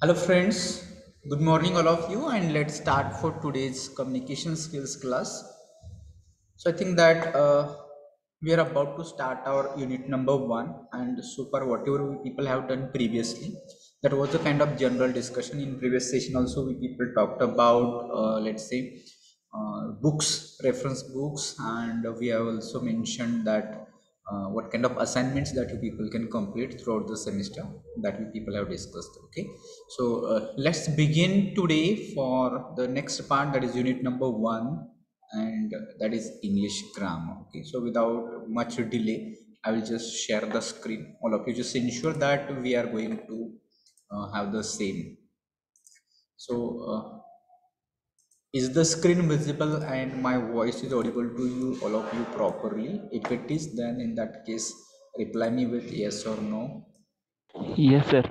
Hello, friends. Good morning, all of you, and let's start for today's communication skills class. So, I think that we are about to start our unit number one, and super whatever we people have done previously. That was a kind of general discussion in previous session. Also, we people talked about let's say books, reference books, and we have also mentioned that what kind of assignments that you people can complete throughout the semester that we people have discussed. Okay, so let's begin today for the next part, that is unit number one, and that is English grammar. Okay, so without much delay, I will just share the screen. All of you just ensure that we are going to have the same. So is the screen visible and my voice is audible to you, all of you, properly? If it is, then in that case reply me with yes or no. Yes, sir.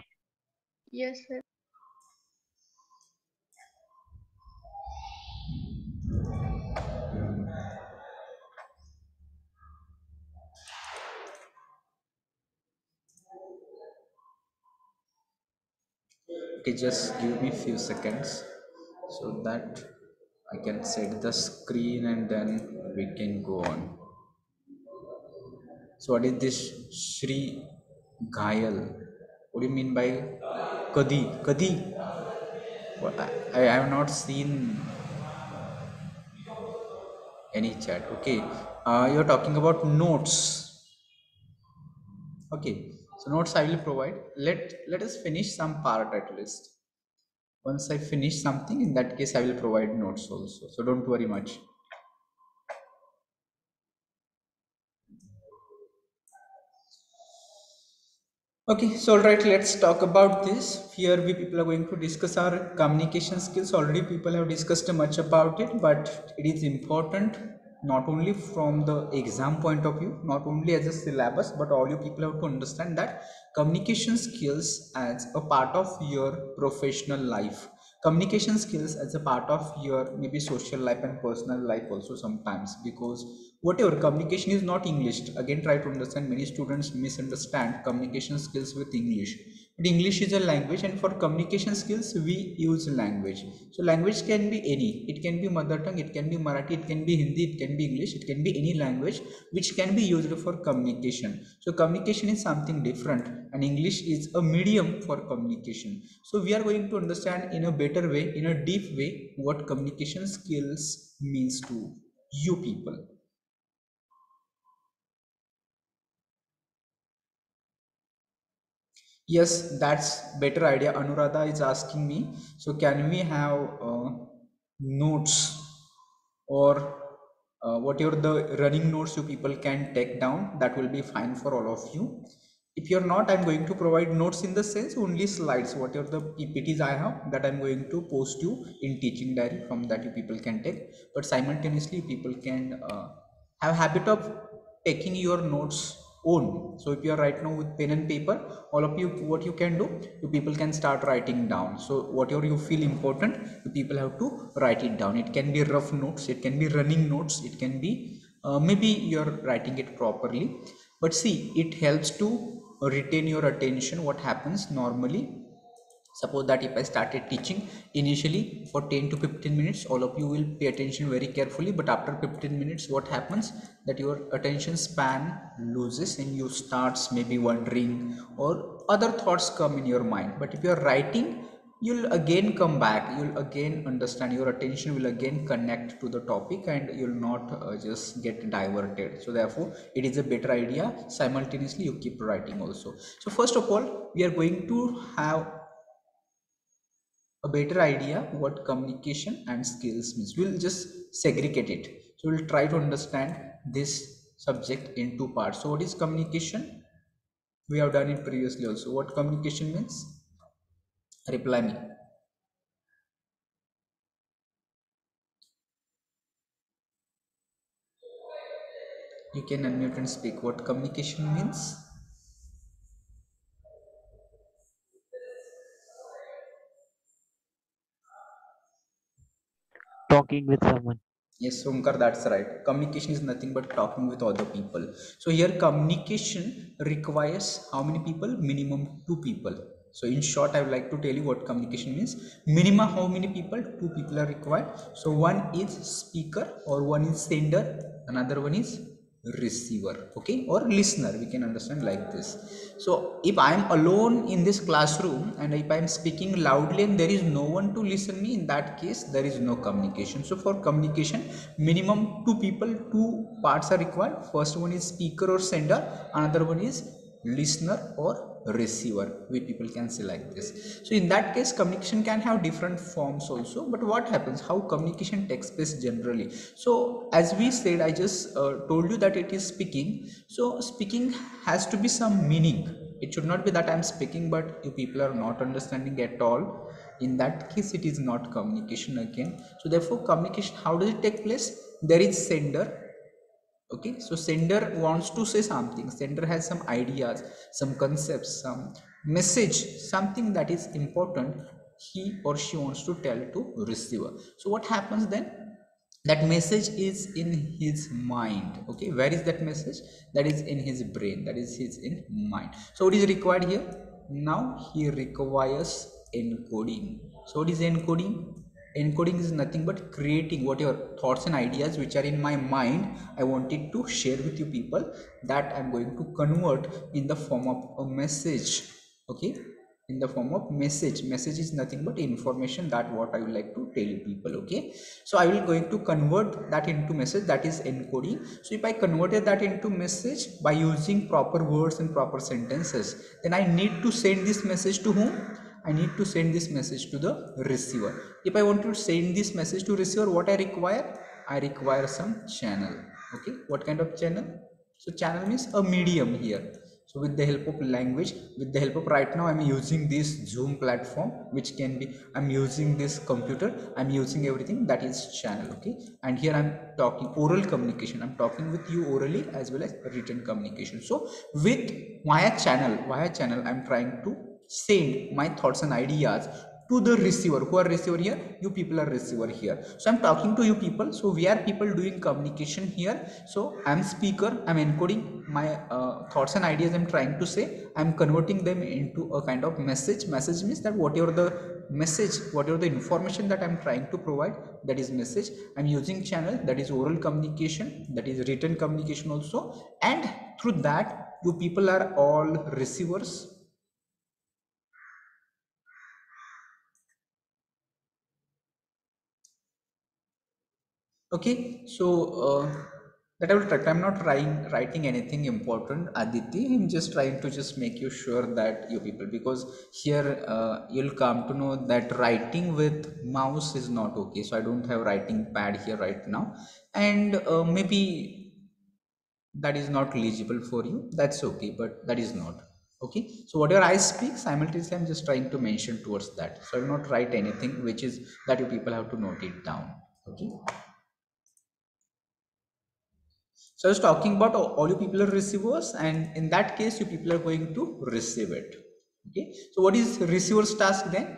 Yes, sir. Okay, just give me few seconds so that I can set the screen and then we can go on. So what is this Shri Ghayal? What do you mean by Kadi? Kadi? I have not seen any chat. Okay. You're talking about notes. Okay. So notes I will provide. Let us finish some part at least. Once I finish something, in that case I will provide notes also. So don't worry much. Okay, so all right, let's talk about this. Here we people are going to discuss our communication skills. Already people have discussed much about it, but it is important not only from the exam point of view, not only as a syllabus, but all you people have to understand that communication skills as a part of your professional life. Communication skills as a part of your maybe social life and personal life also sometimes, because whatever communication is not English. Again, try to understand, many students misunderstand communication skills with English, but English is a language, and for communication skills we use language. So language can be any, it can be mother tongue, it can be Marathi, it can be Hindi, it can be English, it can be any language which can be used for communication. So communication is something different, and English is a medium for communication. So we are going to understand in a better way, in a deep way, what communication skills means to you people. Yes, that's better idea. Anuradha is asking me. So can we have notes, or whatever the running notes you people can take down? That will be fine for all of you. If you're not, I'm going to provide notes in the sense only slides. Whatever the PPTs I have, that I'm going to post you in teaching diary. From that you people can take. But simultaneously, people can have habit of taking your notes own. So if you are right now with pen and paper, all of you, what you can do, you people can start writing down. So whatever you feel important, you people have to write it down. It can be rough notes, it can be running notes, it can be maybe you're writing it properly. But see, it helps to retain your attention. What happens normally, suppose that if I started teaching initially for 10 to 15 minutes, all of you will pay attention very carefully, but after 15 minutes what happens, that your attention span loses and you starts maybe wondering, or other thoughts come in your mind. But if you are writing, you'll again come back, you'll again understand, your attention will again connect to the topic, and you'll not just get diverted. So therefore it is a better idea, simultaneously you keep writing also. So first of all, we are going to have a better idea what communication and skills means. We'll just segregate it. So we'll try to understand this subject in two parts. So what is communication? We have done it previously also. What communication means? Reply me. You can unmute and speak. What communication means? Talking with someone. Yes, Omkar, that's right. Communication is nothing but talking with other people. So here communication requires how many people? Minimum two people. So in short, I would like to tell you what communication means. Minimum how many people? Two people are required. So one is speaker or one is sender, another one is receiver, okay, or listener, we can understand like this. So if I am alone in this classroom and if I am speaking loudly and there is no one to listen me, in that case there is no communication. So for communication, minimum two people, two parts are required. First one is speaker or sender, another one is listener or receiver, we people can say like this. So in that case, communication can have different forms also. But what happens, how communication takes place generally? So as we said, I just told you that it is speaking. So speaking has to be some meaning. It should not be that I am speaking but you people are not understanding at all. In that case, it is not communication again. So therefore, communication, how does it take place? There is sender. Okay, so sender wants to say something, sender has some ideas, some concepts, some message, something that is important, he or she wants to tell to receiver. So what happens then? That message is in his mind. Okay, where is that message? That is in his brain, that is his in mind. So what is required here? Now he requires encoding. So what is encoding? Encoding is nothing but creating what your thoughts and ideas which are in my mind, I wanted to share with you people, that I'm going to convert in the form of a message. Okay, in the form of message. Message is nothing but information, that what I would like to tell you people. Okay, so I will going to convert that into message, that is encoding. So if I converted that into message by using proper words and proper sentences, then I need to send this message to whom? I need to send this message to the receiver. If I want to send this message to receiver, what I require? I require some channel. Okay, what kind of channel? So channel means a medium here. So with the help of language, with the help of, right now I'm using this Zoom platform, which can be, I'm using this computer, I'm using everything, that is channel. Okay, and here I'm talking oral communication, I'm talking with you orally as well as written communication. So with via channel I'm trying to send my thoughts and ideas to the receiver. Who are receiver here? You people are receiver here. So I'm talking to you people. So we are people doing communication here. So I'm speaker, I'm encoding my thoughts and ideas, I'm trying to say, I'm converting them into a kind of message. Message means that whatever the message, whatever the information that I'm trying to provide, that is message. I'm using channel, that is oral communication, that is written communication also, and through that you people are all receivers. Okay, so that I will try. I'm not writing anything important, Aditi. I'm just trying to just make you sure that you people, because here you'll come to know that writing with mouse is not okay. So I don't have writing pad here right now, and maybe that is not legible for you. That's okay, but that is not okay. So whatever I speak simultaneously, I'm just trying to mention towards that. So I will not write anything which is that you people have to note it down. Okay. So I was talking about all you people are receivers, and in that case, you people are going to receive it. Okay. So what is receiver's task then?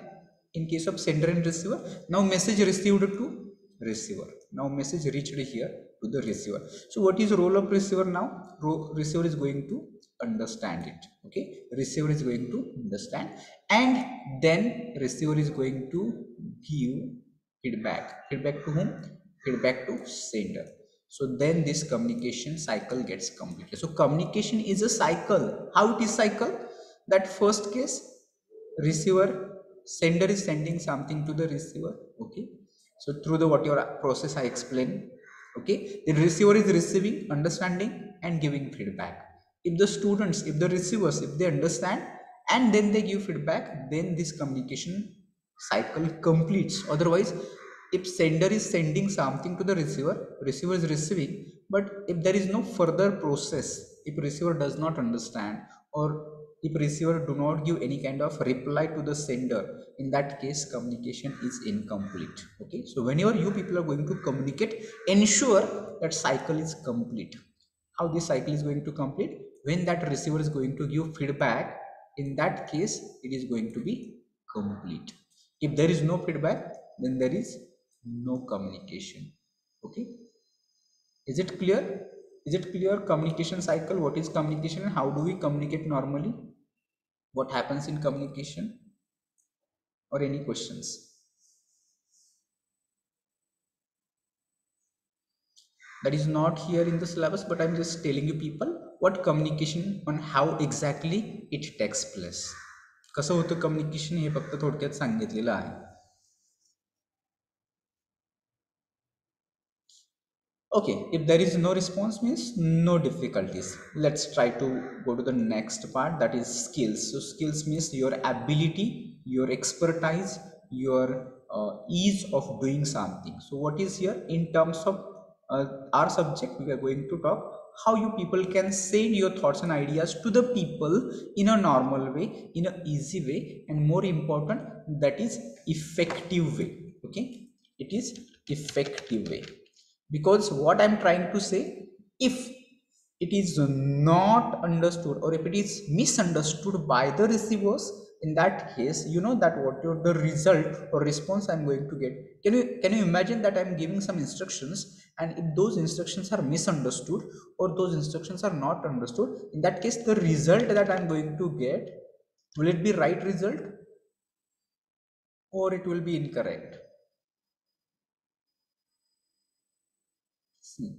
In case of sender and receiver, now message received to receiver. Now message reached here to the receiver. So what is role of receiver now? Receiver is going to understand it. Okay. Receiver is going to understand, and then receiver is going to give feedback. Feedback to whom? Feedback to sender. So then this communication cycle gets completed. So communication is a cycle. How it is cycle? That first case, receiver, sender is sending something to the receiver. Okay, so through the whatever process I explained. Okay, the receiver is receiving, understanding and giving feedback. If the students, if the receivers, if they understand and then they give feedback, then this communication cycle completes. Otherwise, if sender is sending something to the receiver, receiver is receiving, but if there is no further process, if receiver does not understand, or if receiver do not give any kind of reply to the sender, in that case communication is incomplete. Okay, so whenever you people are going to communicate, ensure that cycle is complete. How this cycle is going to complete? When that receiver is going to give feedback, in that case it is going to be complete. If there is no feedback, then there is no communication. Okay, is it clear? Is it clear? Communication cycle, what is communication and how do we communicate normally? What happens in communication? Or any questions? That is not here in the syllabus, but I'm just telling you people what communication on how exactly it takes place. कसं होतं communication हे फक्त थोडक्यात सांगितलेलं आहे. Okay, if there is no response means no difficulties. Let's try to go to the next part, that is skills. So skills means your ability, your expertise, your ease of doing something. So what is here in terms of our subject, we are going to talk how you people can send your thoughts and ideas to the people in a normal way, in a easy way, and more important, that is effective way. Okay, it is effective way. Because what I'm trying to say, if it is not understood or if it is misunderstood by the receivers, in that case, you know that what the result or response I'm going to get. Can you imagine that I'm giving some instructions, and if those instructions are misunderstood or those instructions are not understood, in that case the result that I'm going to get, will it be right result or it will be incorrect? See,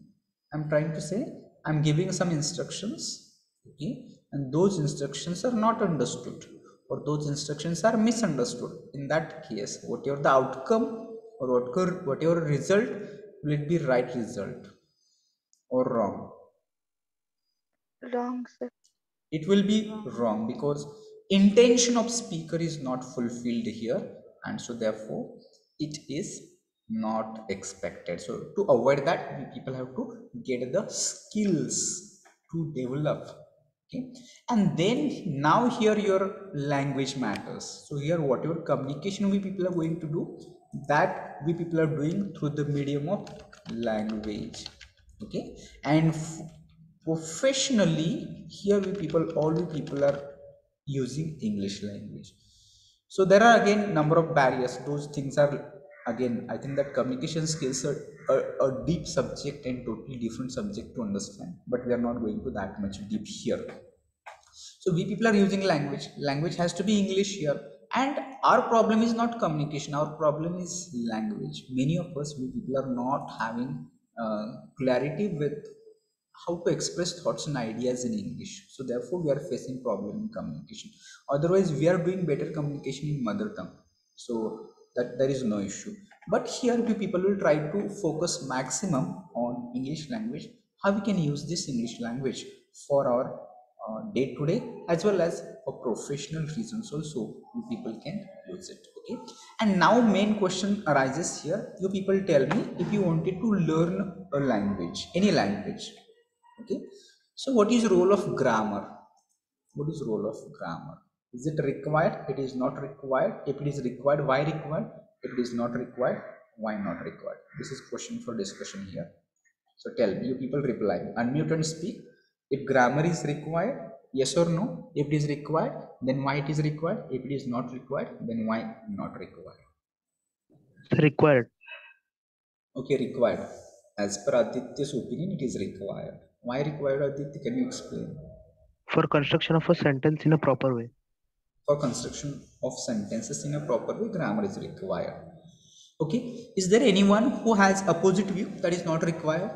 I'm trying to say I'm giving some instructions, okay, and those instructions are not understood or those instructions are misunderstood. In that case, whatever the outcome or whatever result, will it be right result or wrong? Wrong, sir. It will be wrong because intention of speaker is not fulfilled here, and so therefore it is not expected. So to avoid that, we people have to get the skills to develop. Okay, and then now here your language matters. So here whatever communication we people are going to do, that we people are doing through the medium of language. Okay, and professionally, here we people, all we people are using English language. So there are again number of barriers. Those things are, again, I think that communication skills are a deep subject and totally different subject to understand, but we are not going to that much deep here. So we people are using language. Language has to be English here. And our problem is not communication. Our problem is language. Many of us, we people are not having clarity with how to express thoughts and ideas in English. So therefore, we are facing problem in communication. Otherwise, we are doing better communication in mother tongue. So that there is no issue. But here, we people will try to focus maximum on English language. How we can use this English language for our day to day as well as for professional reasons also, you people can use it. Okay, and now main question arises here. You people tell me, if you wanted to learn a language, any language, okay, so what is role of grammar? What is role of grammar? Is it required? It is not required. If it is required, why required? If it is not required, why not required? This is question for discussion here. So tell me, you people reply. Unmute and speak. If grammar is required, yes or no? If it is required, then why it is required? If it is not required, then why not required? Required. Okay, required. As per Aditya's opinion, it is required. Why required, Aditya? Can you explain? For construction of a sentence in a proper way. For construction of sentences in a proper way, grammar is required. Okay, is there anyone who has opposite view that is not required?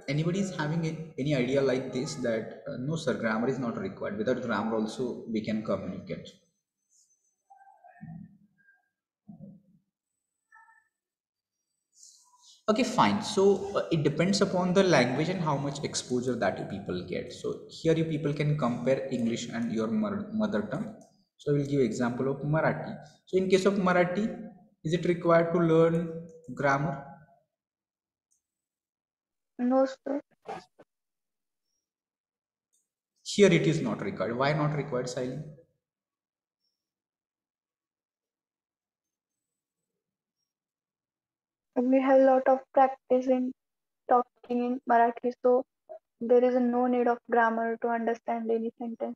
Anybody is having any idea like this, that no sir, grammar is not required, without grammar also we can communicate? Okay, fine. So it depends upon the language and how much exposure that you people get. So here you people can compare English and your mother tongue. So I will give example of Marathi. So in case of Marathi, is it required to learn grammar? No, sir. Here it is not required. Why not required, Siley? We have a lot of practice in talking in Marathi, so there is no need of grammar to understand any sentence.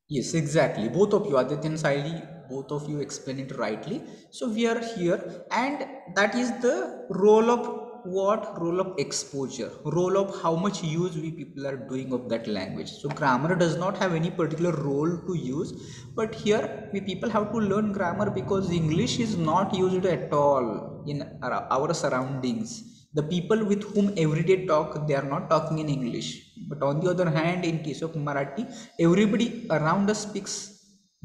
Yes, exactly. Both of you, Aditya and Saili, both of you explain it rightly. So we are here, and that is the role of what role of exposure, role of how much use we people are doing of that language. So grammar does not have any particular role to use, but here we people have to learn grammar because English is not used at all in our surroundings. The people with whom everyday talk, they are not talking in English. But on the other hand, in case of Marathi, everybody around us speaks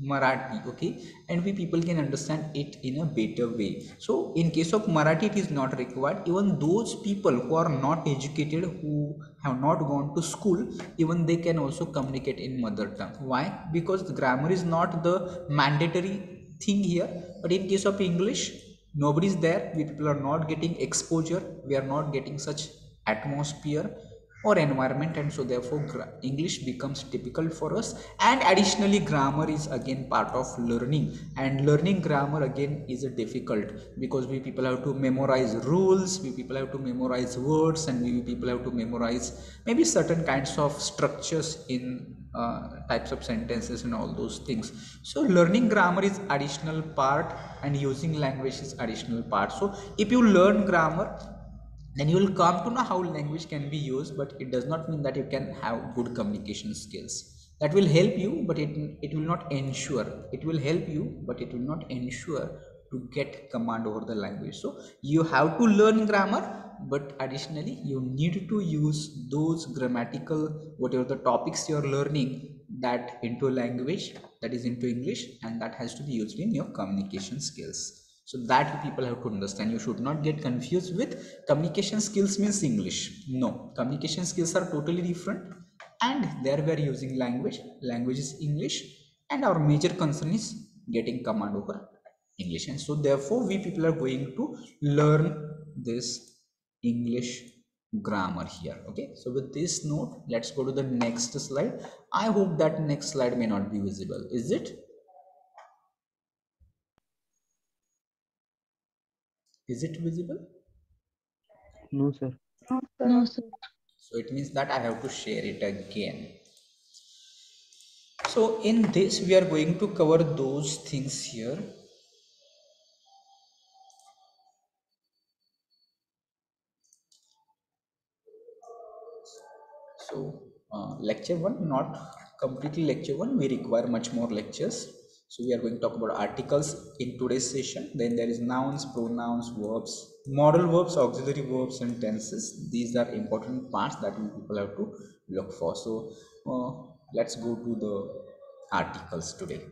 Marathi, okay, and we people can understand it in a better way. So in case of Marathi, it is not required. Even those people who are not educated, who have not gone to school, even they can also communicate in mother tongue. Why? Because the grammar is not the mandatory thing here. But in case of English, nobody is there, we people are not getting exposure, we are not getting such atmosphere or environment, and so therefore English becomes difficult for us. And additionally, grammar is again part of learning, and learning grammar again is a difficult, because we people have to memorize rules, we people have to memorize words, and we people have to memorize maybe certain kinds of structures in types of sentences and all those things. So learning grammar is additional part, and using language is additional part. So if you learn grammar, then you will come to know how language can be used, but it does not mean that you can have good communication skills. That will help you, but it will not ensure. It will help you, but it will not ensure to get command over the language. So you have to learn grammar, but additionally you need to use those grammatical, whatever the topics you are learning, that into language, that is into English, and that has to be used in your communication skills. So that people have to understand. You should not get confused with communication skills means English. No, communication skills are totally different, and there we are using language. Language is English, and our major concern is getting command over English. And so therefore we people are going to learn this English grammar here. Okay, so with this note, let's go to the next slide. I hope that next slide may not be visible. Is it? Is it visible? No, sir. No, sir. No, sir. So it means that I have to share it again. So in this, we are going to cover those things here. So lecture 1, not completely lecture 1, we require much more lectures. So we are going to talk about articles in today's session. Then there is nouns, pronouns, verbs, modal verbs, auxiliary verbs, and tenses. These are important parts that we people have to look for. So let's go to the articles today.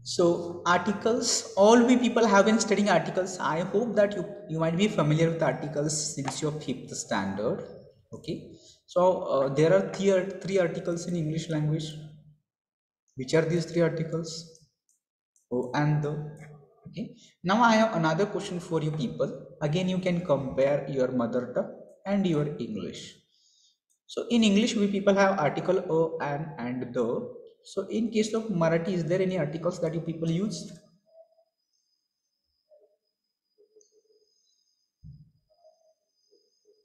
So articles, all we people have been studying articles. I hope that you might be familiar with articles since your 5th standard. Okay, so there are three articles in English language. Which are these three articles? Oh, and the. Okay, now I have another question for you people. Again, you can compare your mother tongue and your English. So in English, we people have article a, and the. So in case of Marathi, is there any articles that you people use?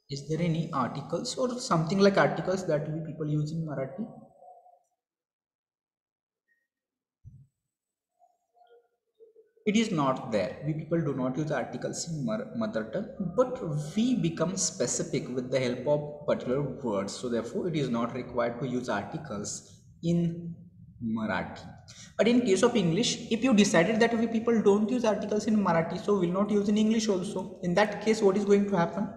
Is there any articles or something like articles that we people use in Marathi? It is not there. We people do not use articles in mother tongue, but we become specific with the help of particular words. So therefore, it is not required to use articles in Marathi. But in case of English, if you decided that we people don't use articles in Marathi, so will not use in English also. In that case, what is going to happen?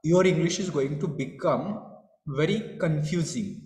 Your English is going to become very confusing.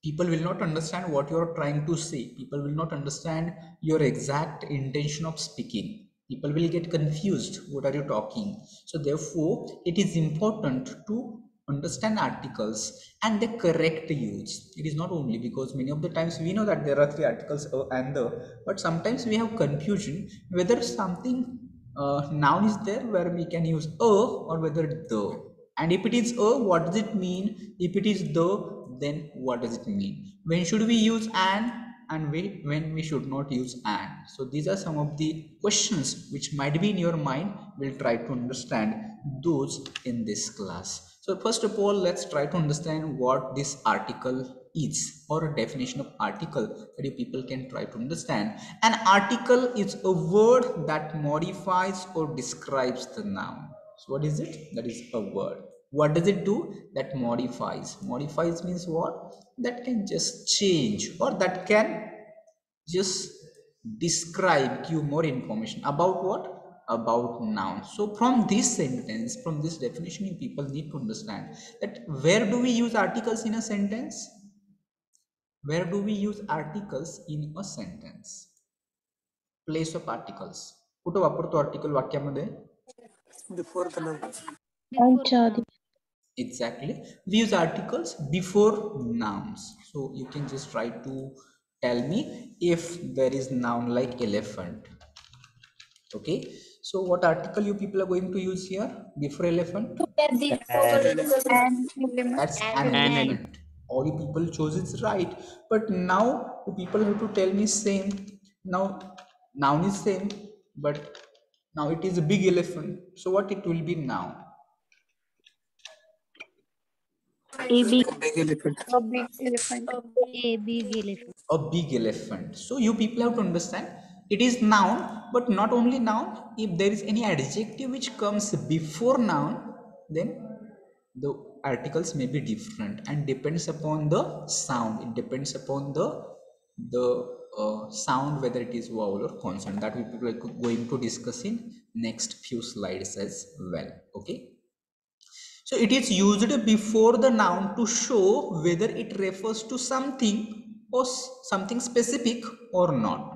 People will not understand what you are trying to say. People will not understand your exact intention of speaking. People will get confused. What are you talking? So therefore, it is important to understand articles and the correct use. It is not only because many of the times we know that there are three articles and the, but sometimes we have confusion whether something noun is there where we can use a, or whether the. And if it is a, what does it mean? If it is the, then what does it mean? When should we use an? and when we should not use and. So these are some of the questions which might be in your mind. We'll try to understand those in this class. So first of all, let's try to understand what this article is, or a definition of article that you people can try to understand. An article is a word that modifies or describes the noun. So what is it? That is a word. What does it do? That modifies. Modifies means what? That can just change, or that can just describe, give more information about what? About noun. So from this sentence, from this definition, you people need to understand that where do we use articles in a sentence? Where do we use articles in a sentence? Place of articles. कुठं वापरतो article वाक्यामध्ये? Before the noun. आमच्या आधी Exactly. We use articles before nouns. So you can just try to tell me if there is noun like elephant. Okay. So what article you people are going to use here before elephant? An element. That's an elephant. All you people chose it right. But now you people have to tell me same. Now noun is same, but now it is a big elephant. So what it will be now? A big Big elephant. A big elephant. A big elephant. A big elephant. So you people have to understand it is noun, but not only noun. If there is any adjective which comes before noun, then the articles may be different and depends upon the sound. It depends upon the sound, whether it is vowel or consonant. That we people are going to discuss in next few slides as well. Okay. So it is used before the noun to show whether it refers to something or something specific or not.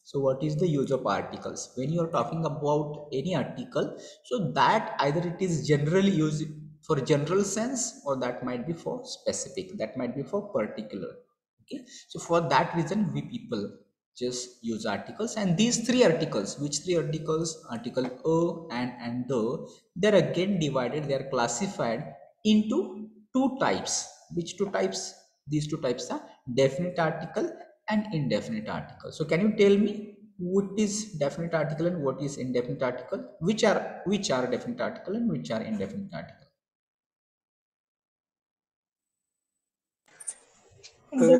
So what is the use of articles? When you are talking about any article, so that either it is generally used for general sense, or that might be for specific, that might be for particular. Okay, so for that reason we people just use articles. And these three articles, which three articles? Article a and the, they're again divided, they are classified into two types. Which two types? These two types are definite article and indefinite article. So can you tell me what is definite article and what is indefinite article? Which are definite article and which are indefinite article?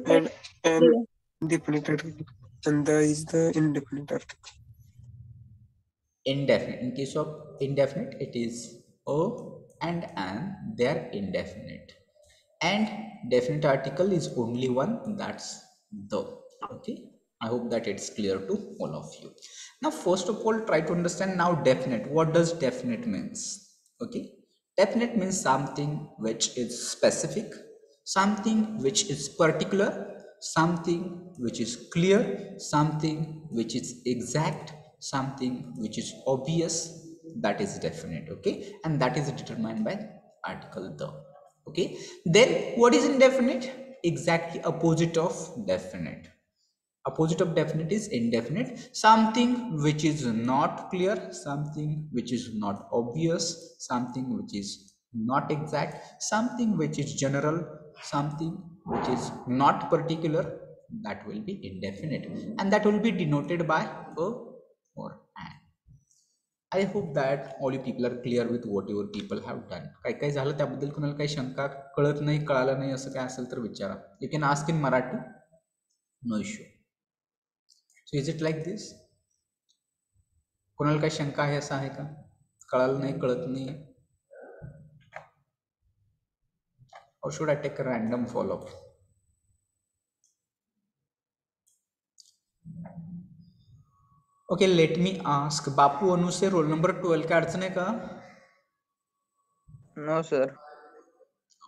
And Yeah. indefinite article. And the is the indefinite article. Indefinite. In case of indefinite, it is a and an, they are indefinite. And definite article is only one, that's the. Okay, I hope that it's clear to all of you. Now first of all, try to understand now definite. What does definite means? Okay, definite means something which is specific, something which is particular, something which is clear, something which is exact, something which is obvious. That is definite. Okay, and that is determined by article the. Okay, then what is indefinite? Exactly opposite of definite. Opposite of definite is indefinite. Something which is not clear, something which is not obvious, something which is not exact, something which is general, something which is not particular. That will be indefinite, and that will be denoted by a or an. I hope that all you people are clear with what your people have done. काय काय झालं त्याबद्दल कोणाला काही शंका, कळत नाही, कळालं नाही असं काय असेल तर विचारा. You can ask in Marathi, no issue. So is it like this? कोणाला काही शंका आहे, असं आहे का? कळालं नाही, कळत नाही, or should I take a random follow-up? Okay, let me ask. बापू अनु से रोल नंबर 12, काय अडचण आहे का? No, sir.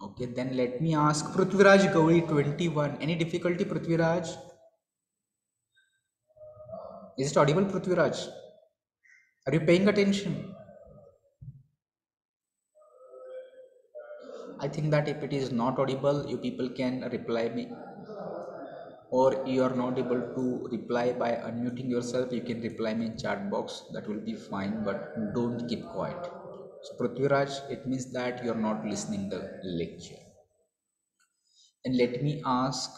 Okay, then let me ask Prithviraj Gauri 21. Any difficulty, Prithviraj? Is it audible, Prithviraj? Are you paying attention? I think that if it is not audible, you people can reply me, or you are not able to reply by unmuting yourself, you can reply me in chat box. That will be fine, but don't keep quiet. So Prithviraj, it means that you are not listening the lecture. And let me ask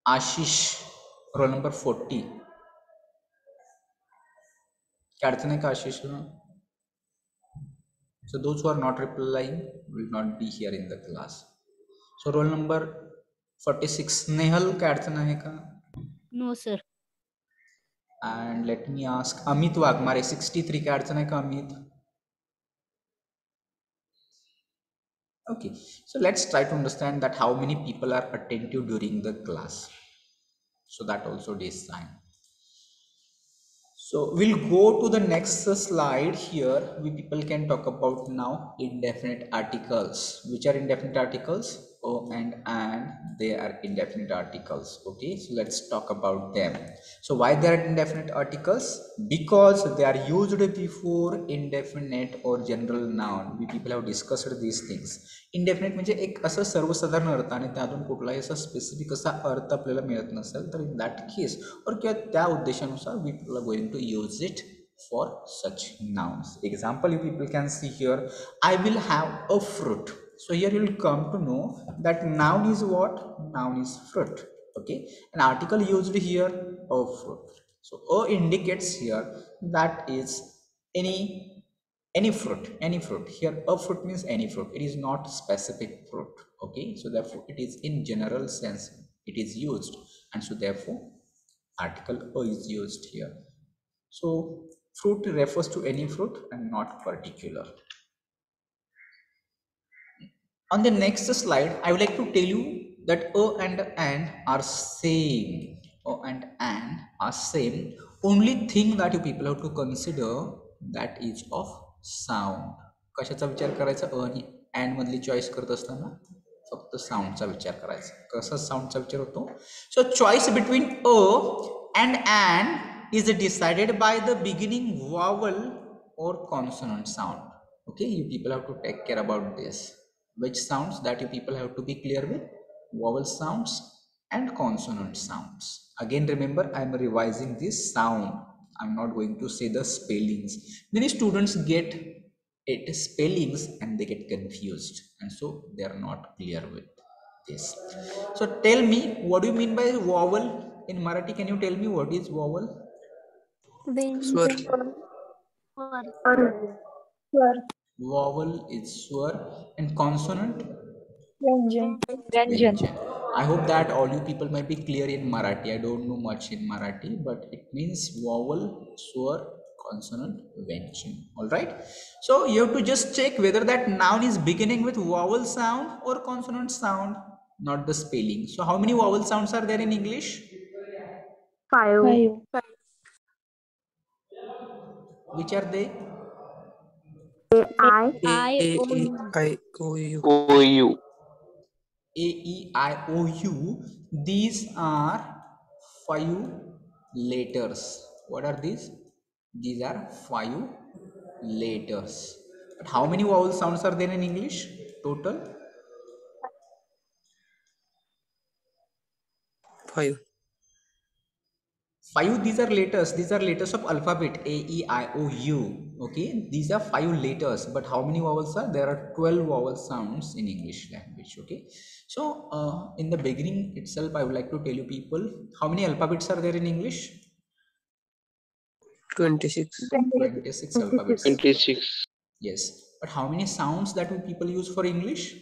Ashish, roll number 40. क्या अडचण आहे का आशीषला? So those who are not replying will not be here in the class. So roll number 46, Nehal, क्या अडचण आहे का? No sir. And let me ask Amit Wagmare, 63, क्या अडचण आहे का Amit? Okay, so let's try to understand that how many people are attentive during the class. So that also is sign. So we'll go to the next slide. Here we people can talk about now indefinite articles. Which are indefinite articles? O and they are indefinite articles. Okay, so let's talk about them. So why they are indefinite articles? Because they are used before indefinite or general noun. We people have discussed these things. Indefinite म्हणजे एक असं सर्वसाधारण अर्थ आणि त्यातून कुठलाही असा specific असा अर्थ आपल्याला मिळत नसेल तर इन दॅट केस और किंवा त्या उद्देशानुसार we people are going to use it for such nouns. Example, you people can see here, I will have a fruit. So here you will come to know that noun is what? Noun is fruit. Okay, an article used here, a fruit. So a indicates here that is any fruit. Here a fruit means any fruit, it is not specific fruit. Okay, so therefore it is in general sense it is used, and so therefore article a is used here. So fruit refers to any fruit and not particular. On the next slide, I would like to tell you that a and an are same. A and an are same. Only thing that you people have to consider that is of sound. कशाचा विचार करायचा? अ आणि and मधली choice करत असताना फक्त साऊंडचा विचार करायचा. कसा साऊंडचा विचार होतो? So choice between a and an is decided by the beginning vowel or consonant sound. Okay, you people have to take care about this. Which sounds that you people have to be clear with? Vowel sounds and consonant sounds. Again remember, I am revising this sound. I am not going to say the spellings. Many students get it spellings and they get confused, and so they are not clear with this. So tell me, what do you mean by vowel in Marathi? Can you tell me what is vowel? Swar. Vowel is swar, and consonant Ranjan. Vyanjan. I hope that all you people might be clear in Marathi. I don't know much in Marathi, but it means vowel, swar, consonant, Vyanjan. All right. So you have to just check whether that noun is beginning with vowel sound or consonant sound, not the spelling. So how many vowel sounds are there in English? 5. Which are they? I A O E U. I O U. A, E, I, O, U. These are 5 letters. What are these? These are 5 letters. But how many vowel sounds are there in English total? 5. 5. These are letters. These are letters of alphabet A, E, I, O, U. Okay, these are 5 letters. But how many vowels are there? Are 12 vowel sounds in English language. Okay, so in the beginning itself, I would like to tell you people how many alphabets are there in English. 26. 26 alphabets. 26. Yes, but how many sounds that we people use for English?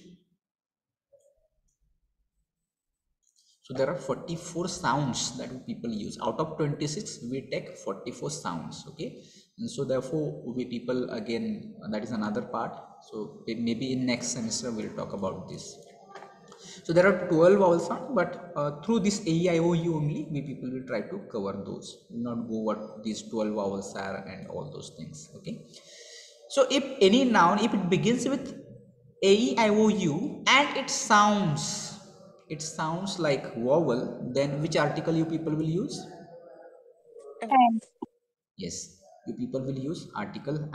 So there are 44 sounds that we people use. Out of 26, we take 44 sounds. Okay, and so therefore we people, again, that is another part. So maybe in next semester we'll talk about this. So there are 12 vowel sounds, but through this A, E, I, O, U only, we people will try to cover those. We will not go what these 12 vowels are and all those things. Okay. So if any noun, if it begins with A, E, I, O, U and it sounds like vowel, then which article you people will use? And. Yes, you people will use article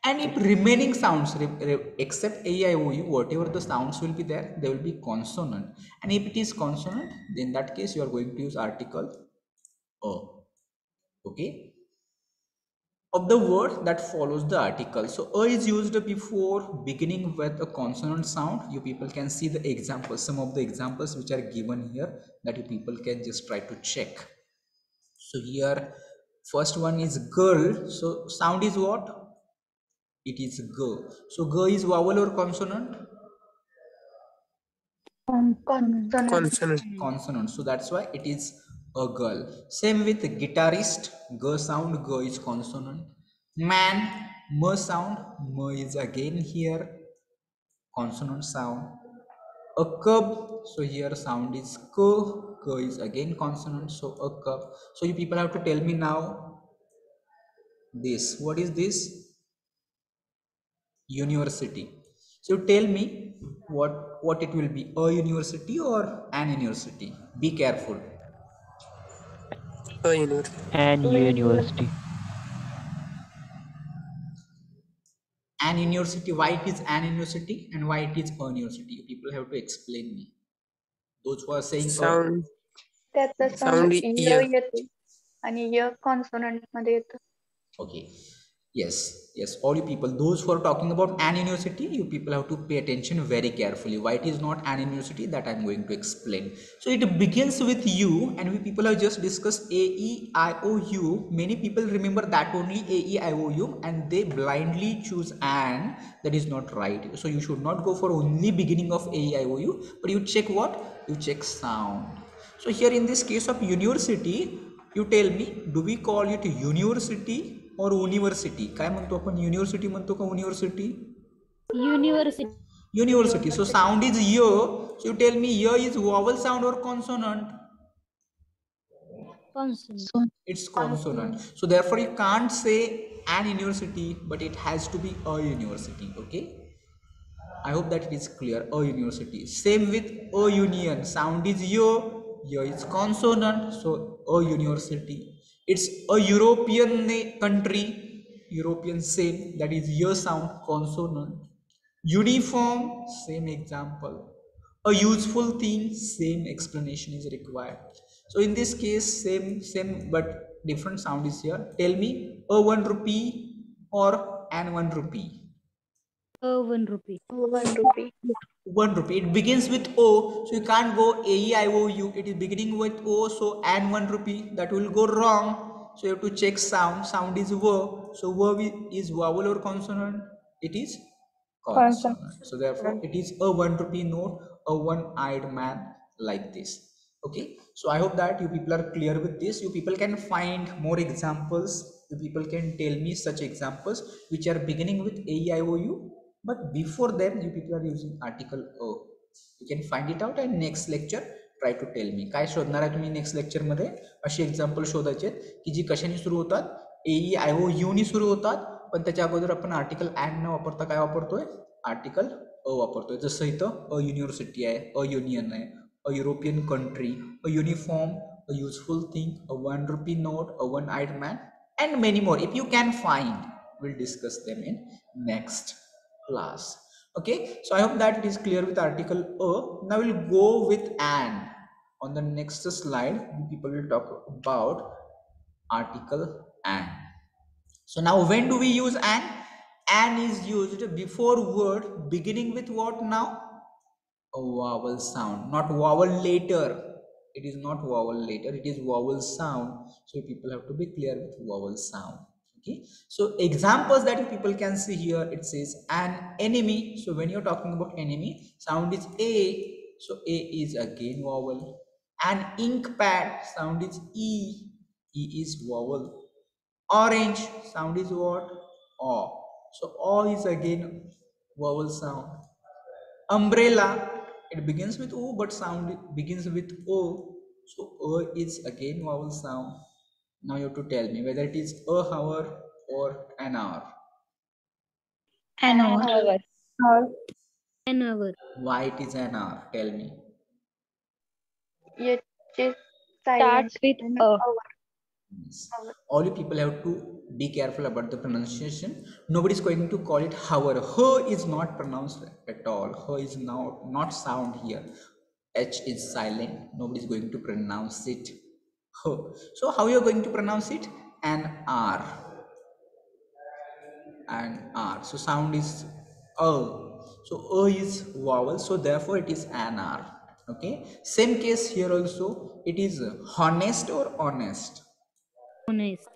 and if remaining sounds except A, I, O, U, whatever the sounds will be there, they will be consonant, and if it is consonant, then in that case you are going to use article O. Okay, of the word that follows the article. So a is used before beginning with a consonant sound. You people can see the examples, some of the examples which are given here that you people can just try to check. So here first one is girl. So sound is what? It is g. So g is vowel or consonant? Consonant. Consonant. Consonant. Consonant. So that's why it is a girl. Same with guitarist. G sound, g is consonant. Man, m sound, m is again here consonant sound. A cub, so here sound is k, k is again consonant, so a cub. So you people have to tell me now this. What is this? University. So tell me what it will be, a university or an university. Be careful. A university. And university. An university, why it is an university and why it is a university? You people have to explain me. Those who are saying Sound. त्याचा sound Sound य ear. येते आणि य consonant मध्ये येतं. okay, yes, yes, all you people, those who are talking about an university, you people have to pay attention very carefully. Why it is not an university, that I'm going to explain. So it begins with U, and we people have just discussed A, E, I, O, U. Many people remember that only A, E, I, O, U, and they blindly choose an. That is not right. So you should not go for only beginning of A, E, I, O, U, but you check what? You check sound. So here in this case of university, you tell me, do we call it university or university? काय म्हणतो आपण? University म्हणतो का university? University. University. So sound is y. So you tell me, y is vowel sound or consonant? Consonant. It's consonant. So therefore you can't say an university, but it has to be a university. Okay, I hope that it is clear. A university. Same with a union. Sound is y, y is consonant, so a university. It's a European country, European, same, that is y sound, consonant. Uniform, same example. A useful thing, same explanation is required. So in this case, same but different sound is here. Tell me, a 1 rupee or an 1 rupee? 1 rupee. 1 rupee. 1 rupee. It begins with O, so you can't go A, E, I, O, U. It is beginning with O, so and 1 rupee, that will go wrong. So you have to check sound. Sound is V. So V is vowel or consonant? It is consonant. So therefore it is a 1 rupee note, a one-eyed man, like this. Okay, so I hope that you people are clear with this. You people can find more examples. You people can tell me such examples which are beginning with A, E, I, O, U, but before them you people are using article O. You can find it out, and next lecture try to tell me काय शोधणार आहे तुम्ही next lecture मध्ये. अशी example शोधायचे की जी कशाने सुरू होतात? ए, ई, आय, ओ, यू नी सुरू होतात, पण त्याच्या अगोदर आपण आर्टिकल ॲड न वापरता काय वापरतोय? आर्टिकल अ वापरतोय. जसं इथं अ युनिव्हर्सिटी आहे, अ युनियन आहे, a European country, a uniform, a useful thing, a 1 rupee note, a one-eyed man, and many more. If you can find, we'll discuss them in next class. Okay, so I hope that it is clear with article a. Now we'll go with an. On the next slide, people will talk about article an. So now when do we use an? An is used before word beginning with what now? A vowel sound, not vowel later. It is not vowel later, it is vowel sound. So people have to be clear with vowel sound. Okay, so examples that you people can see here, it says an enemy. So when you're talking about enemy, sound is A, so A is again vowel. An ink pad, sound is E, E is vowel. Orange, sound is what? O, so O is again vowel sound. Umbrella, it begins with O, but sound begins with O, so O is again vowel sound. Now you have to tell me whether it is a hour or an hour. An hour. Hour. An hour. Why it is an hour? Tell me. याचे Starts silent with and a. hour. Yes. All you people have to be careful about the pronunciation. Nobody is going to call it hour. H is not pronounced at all. H is not sound here. H is silent. Nobody is going to pronounce it. H. So how you are going to pronounce it? An R. and R. So sound is So is vowel, so therefore it is an R. Okay. Same case here also. It is honest or honest. Honest.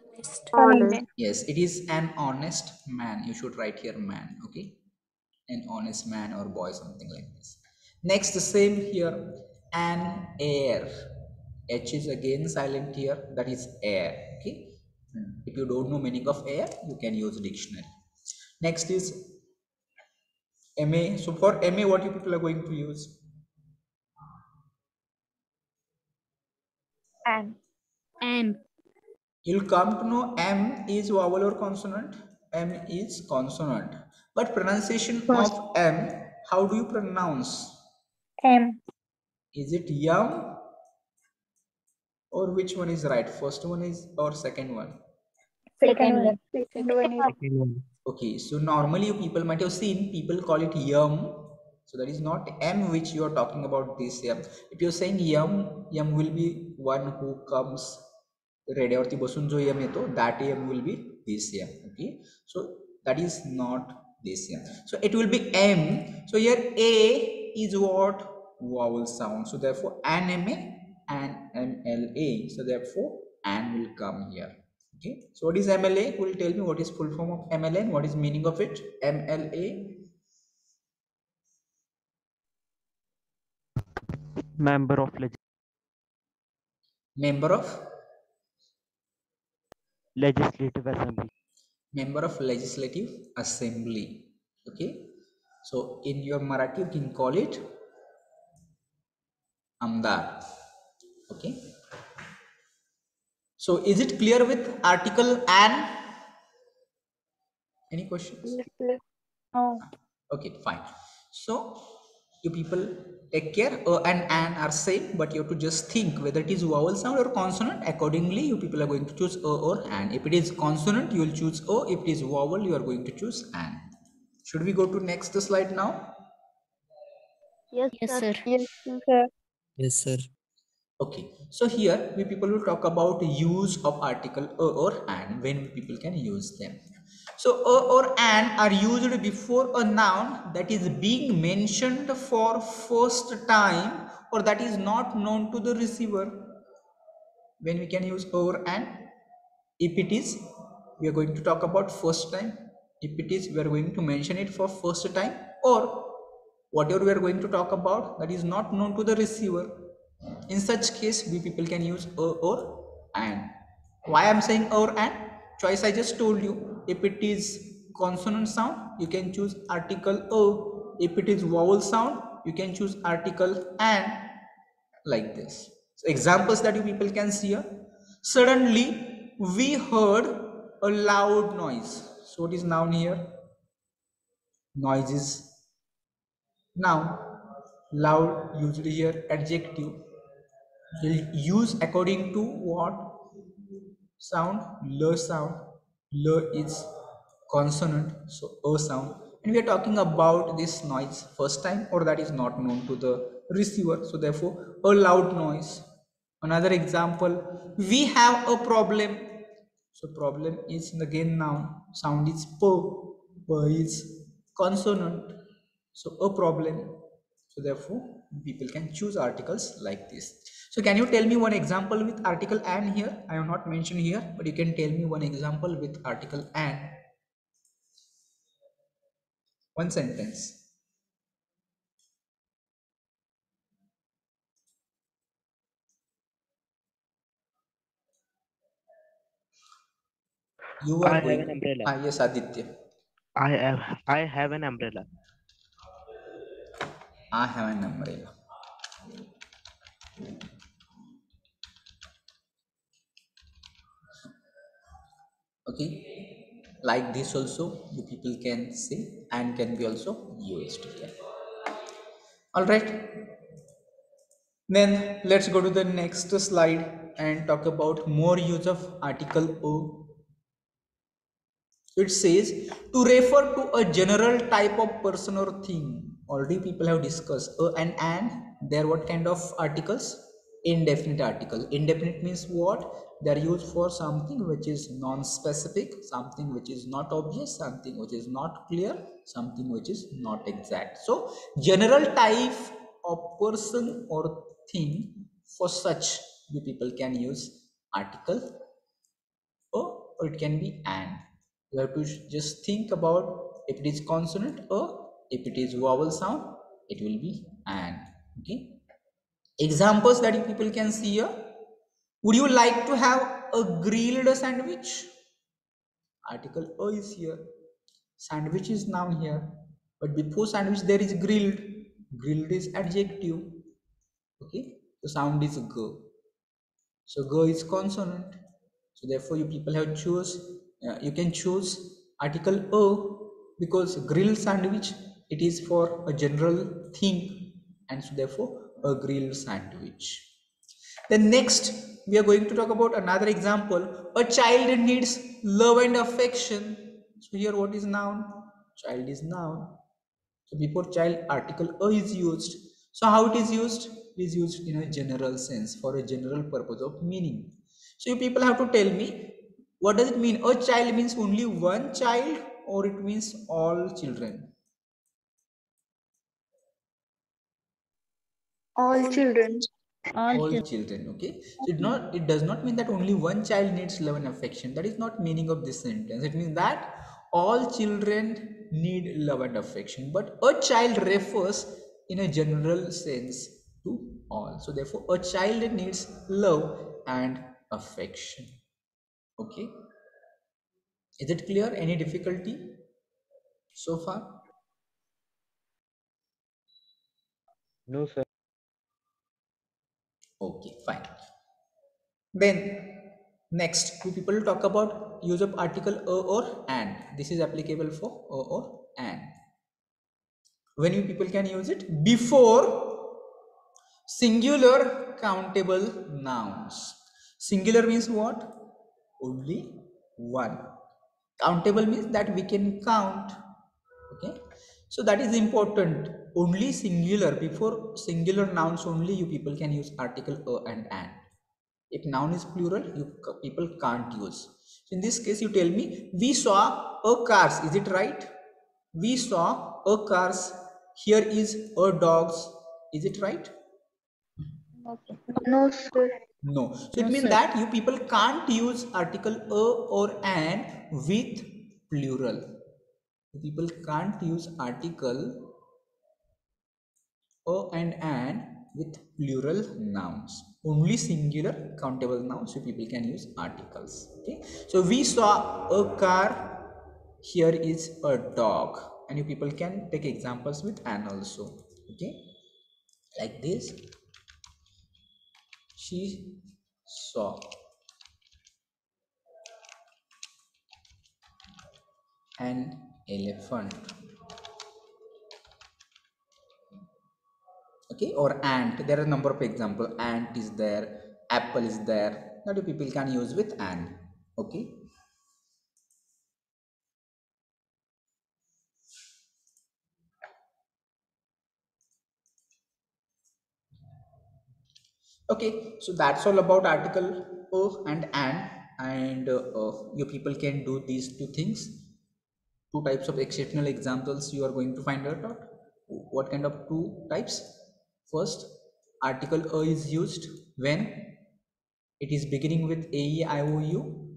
Honest. Yes, it is an honest man. You should write here man. Okay. An honest man or boy, something like this. Next, the same here. An heir. H is again silent here. That is heir. Okay. If you don't know meaning of heir, you can use dictionary. Next is MA. So for MA, what you people are going to use? And. And. You'll come to know M is vowel or consonant. M is consonant. But pronunciation of M, how do you pronounce? M. Is it yum or which one is right? First one is or second one? Second one. Second one is. Okay, so normally you people might have seen people call it yum. So that is not M which you are talking about this yum. If you're saying yum, yum will be one who comes रेड्यावरती बसून जो यम येतो that yum will be this yum. Okay, so that is not this yum. So it will be M. So here A is what? Vowel sound. So therefore an MA and MLA. So therefore an will come here. Okay, so what is MLA? Who will tell me what is full form of MLA and what is meaning of it? MLA. Member of Member of Legislative Assembly. Member of Legislative Assembly. Okay, so in your Marathi you can call it Amdar. Okay, so is it clear with article an? Any questions? Yes. Oh. Okay, fine. So you people take care. And an are same, but you have to just think whether it is vowel sound or consonant. Accordingly, you people are going to choose or an. If it is consonant, you will choose o. If it is vowel, you are going to choose an. Should we go to next slide now? Yes, sir. Yes, sir. Yes, sir. Okay, so here we people will talk about use of article or an, when people can use them. So or an are used before a noun that is being mentioned for first time or that is not known to the receiver. When we can use or an? If it is, we are going to talk about first time. If it is, we are going to mention it for first time, or whatever we are going to talk about that is not known to the receiver. In such case, we people can use or and. Why I'm saying or and? Choice I just told you. If it is consonant sound, you can choose article o. If it is vowel sound, you can choose article and, like this. So examples that you people can see here. Suddenly we heard a loud noise. So what is noun here? Noise is noun. Loud usually here adjective. You'll use according to what sound? L sound. L is consonant, so a sound. And we are talking about this noise first time or that is not known to the receiver. So therefore, a loud noise. Another example, we have a problem. So problem is again noun. Sound is p. P is consonant. So a problem. So therefore, people can choose articles like this. So can you tell me one example with article and here? I have not mentioned here, but you can tell me one example with article and. One sentence. You are I have going. an umbrella. Yes, Aditya. I have an umbrella. I have an umbrella. Okay, like this also the people can say and can be also used here. All right, then let's go to the next slide and talk about more use of article o. It says to refer to a general type of person or thing. Already people have discussed and they're what kind of articles? indefinite article. Indefinite means what? They are used for something which is non-specific, something which is not obvious, something which is not clear, something which is not exact. So general type of person or thing, for such you people can use article or it can be and. You have to just think about if it is consonant or if it is vowel sound, it will be and. Okay. Examples that you people can see here. Would you like to have a grilled sandwich? Article a is here. Sandwich is noun here. But before sandwich there is grilled. Grilled is adjective. Okay. The sound is g. So g is consonant. So therefore you people have choose. You can choose article a because grilled sandwich it is for a general thing and so therefore a grilled sandwich. Then next we are going to talk about another example. A child needs love and affection. So here what is noun? Child is noun. So before child article a is used. So how it is used? It is used in a general sense for a general purpose of meaning. So you people have to tell me what does it mean? A child means only one child or it means all children? All children. All All children. children. Okay, so it does not mean that only one child needs love and affection. That is not meaning of this sentence. It means that all children need love and affection, but a child refers in a general sense to all. So therefore a child needs love and affection. Okay, is it clear? Any difficulty so far? No, sir. Okay, fine. Then next we people talk about use of article a or and. This is applicable for a or and. When you people can use it before singular countable nouns. Singular means what? Only one. Countable means that we can count. Okay, so that is important. Only singular, before singular nouns only you people can use article a and and. If noun is plural, people can't use. So in this case you tell me we saw a cars, is it right? We saw a cars. Here is a dogs, is it right? Okay. No, sir. No. So it No, means sir. that you people can't use article a or an with plural. You people can't use article a and an with plural nouns. Only singular countable nouns so people can use articles. Okay, so we saw a car. Here is a dog, and you people can take examples with an also. Okay, like this. She saw an elephant. Okay, or ant. There are a number of example. Ant is there, apple is there, that you people can use with an. Okay, okay, so that's all about article o and an. And you people can do these two things. Two types of exceptional examples you are going to find out. What kind of two types? First, article a is used when it is beginning with a, e, I, o, u.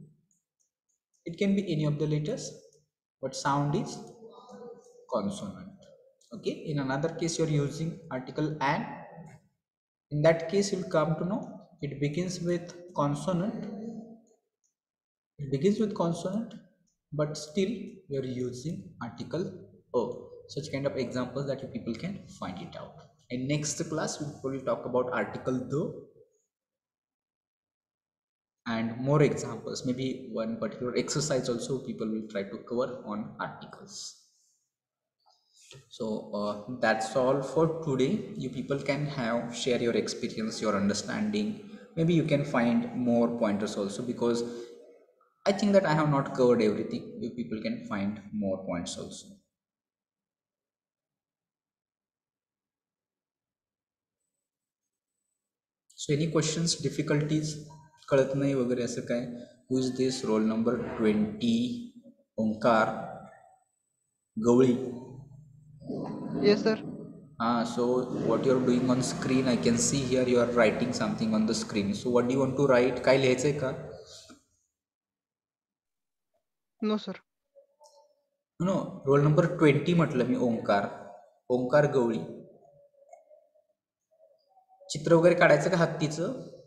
It can be any of the letters, but sound is consonant. Okay, in another case you are using article and. In that case you'll come to know it begins with consonant. It begins with consonant, but still we are using article o. Such kind of examples that you people can find it out. In next class we will talk about article the and more examples. Maybe one particular exercise also people will try to cover on articles. So that's all for today. You people can have share your experience, your understanding. Maybe you can find more pointers also, because I think that I have not covered everything. You people can find more points also. So any questions difficulties कळत नाही वगैरे असं काय? Who is this? Roll number 20 Omkar Gawali. Yes, sir. So what you are doing on screen, I can see here you are writing something on the screen. So what do you want to write? काय लिहायचंय का? No, sir. No, roll number 20 म्हटलं मी. ओंकार गवळी. चित्र वगैरे काढायचं का हत्तीचं?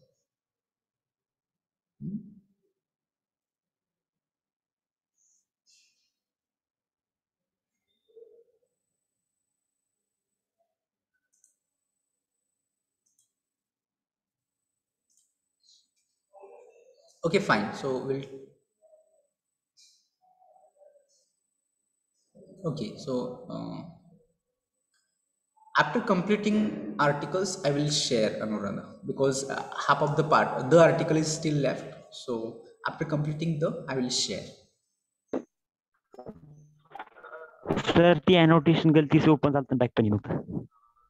Okay, fine. So we'll. Okay, so after completing articles, I will share Anuradha, because half of the article is still left. So after completing I will share. Sir ती annotation गलती से ओपन झालं बॅक पण नव्हतं.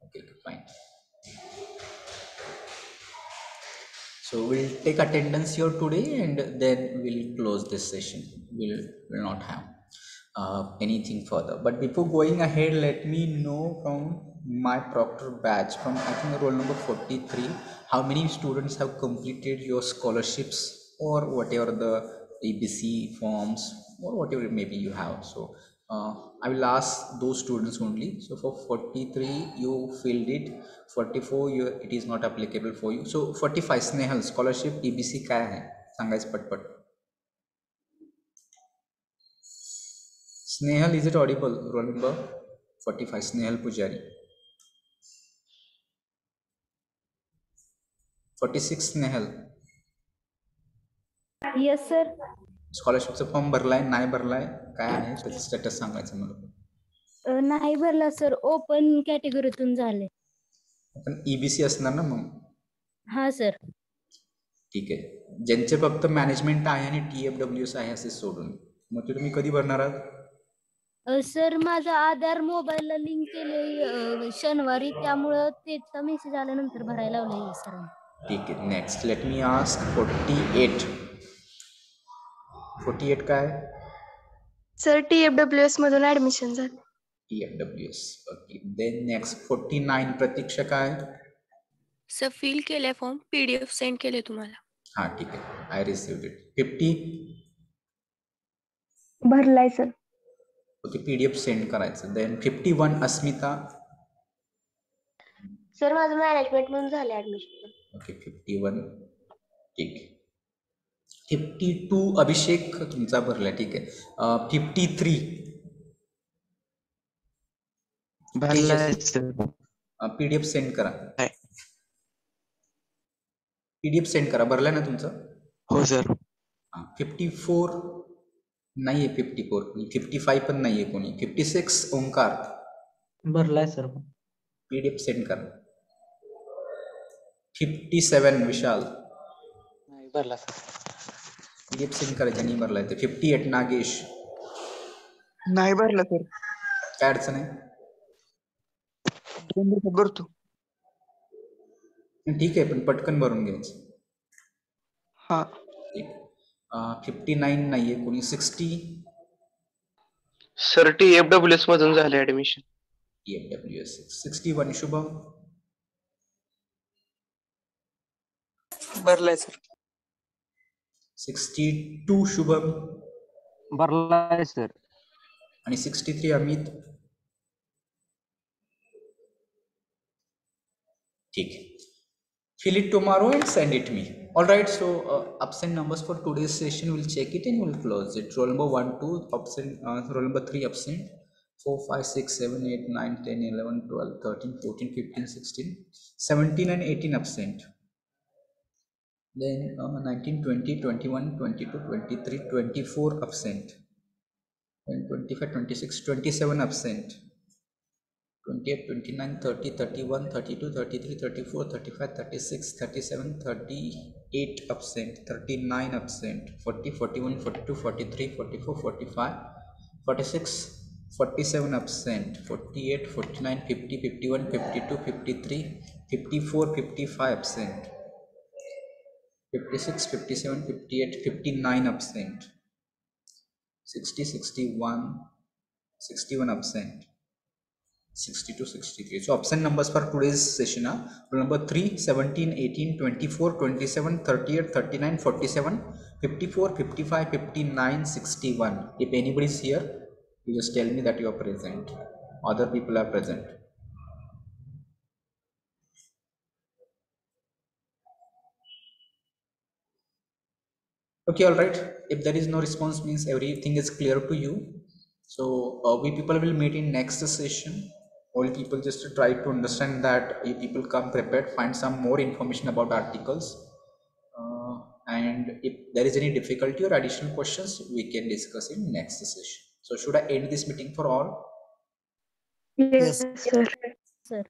Okay, fine. So we'll take attendance here today, and then we'll close this session. We'll not have anything further. But before going ahead, let me know from my proctor batch, from I think roll number 43, how many students have completed your scholarships or whatever the ABC forms or whatever maybe you have. So I will ask those students only. So for 43 you filled it, 44 it is not applicable for you. So 45 Snehal scholarship EBC काय आहे सांगायचं पटपट. Snehal, is it audible? Roll number 45 Snehal Pujari. 46 Snehal. Yes, sir. स्कॉलरशिपचा form भरलाय नाही भरलाय काय आहे त्याचं स्टेटस सांगायचं मला. नाही भरला सर, ओपन कॅटेगरीतून झाले. पण EBC असणार ना मग? हा सर. ठीक आहे. ज्यांचे फक्त मॅनेजमेंट आहे आणि TFWS आहे असे सोडून, मग ते तुम्ही कधी भरणार आहात? सर माझा आधार मोबाईलला लिंक केले शनिवारी, त्यामुळं त्याचा मेसेज आल्यानंतर भरायला लावलंय सर. ठीक आहे. नेक्स्ट लेट मी आस्क 48 काय? सर TFWS मधून ऍडमिशन झालं. TFWS. ओके. देन नेक्स्ट 49 प्रतीक्षा काय? सर फिल केले फॉर्म, PDF सेंड केले तुम्हाला. हा ठीक आहे. आय रिसिव्ड इट. 50 भरलाय सर. ओके, PDF सेंड करायचं. देन 51 अस्मिता. सर माझं मॅनेजमेंट म्हणून झालं ऍडमिशन. ओके 51. ठीक आहे. 52 अभिषेक तुमचा भरला. ठीक आहे. 53 भरलाय सर. PDF सेंड करा. PDF सेंड करा. भरलाय ना तुमचं? हो सर. 54 नाहीये. 54 55 पण नाहीये कोणी. 56 ओंकार. भरलाय सर. PDF सेंड करा. 57 विशाल. नाही भरला सर. PDF सेंड करायचं नाही भरलाय ते. 58 नागेश. नाही भरला सर. काय अडचण आहे? भरतो. ठीक आहे, पण पटकन भरून घ्यायचं. हा. ठीक. 59 नाहीये कोणी. 60 सर TFWS मधून झाले ऍडमिशन. TFWS. 61 शुभम. भरलाय सर. 62 शुभम. भरलाय सर. आणि 63 अमित. ठीक आहे. Fill it tomorrow and send it me. All right. So absent numbers for today's session, we'll check it and we'll close it. Roll number 1, 2 absent. Roll number 3 absent. 4, 5, 6, 7, 8, 9, 10, 11, 12, 13, 14, 15, 16, 17 and 18 absent. Then 19, 20, 21, 22, 23, 24 absent. Then 25, 26, 27 absent. 28, 29, 30, 31, 32, 33, 34, 35, 36, 37, 38 absent, 39 absent, 40, 41, 42, 43, 44, 45, 46, 47 absent, 48, 49, 50, 51, 52, 53, 54, 55 absent. 56, 57, 58, 59 absent. 60, 61, 61 absent. 62, 63. So absent numbers for today's session are roll number 3, 17, 18, 24, 27, 38, 39, 47, 54, 55, 59, 61. If anybody is here, you just tell me that you are present. Other people are present. Okay, all right. If there is no response, means everything is clear to you. So we people will meet in next session. All people just to try to understand that you people come prepared, find some more information about articles. And if there is any difficulty or additional questions, we can discuss in next session. So should I end this meeting for all? Yes, sir. Sir.